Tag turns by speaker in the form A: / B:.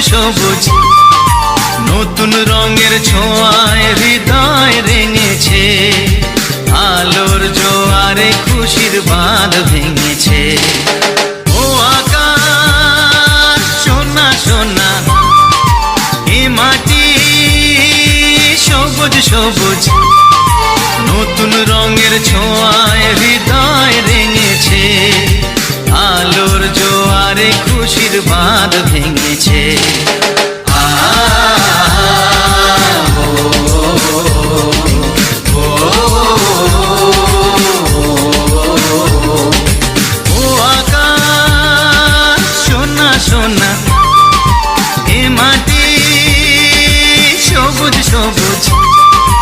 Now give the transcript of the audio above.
A: সবুজ নতুন রঙের ছোঁয়ায় হৃদয় রেঙেছে, আলোর জোয়ারে খুশির বাঁধ ভেঙেছে। ও আকাশ সোনা সোনা, এ মাটি সবুজ সবুজ নতুন রঙের ছোঁয়ায় হৃদয় রেঙেছে, আলোর জোয়ারে খুশির বাঁধ ভেঙেছে।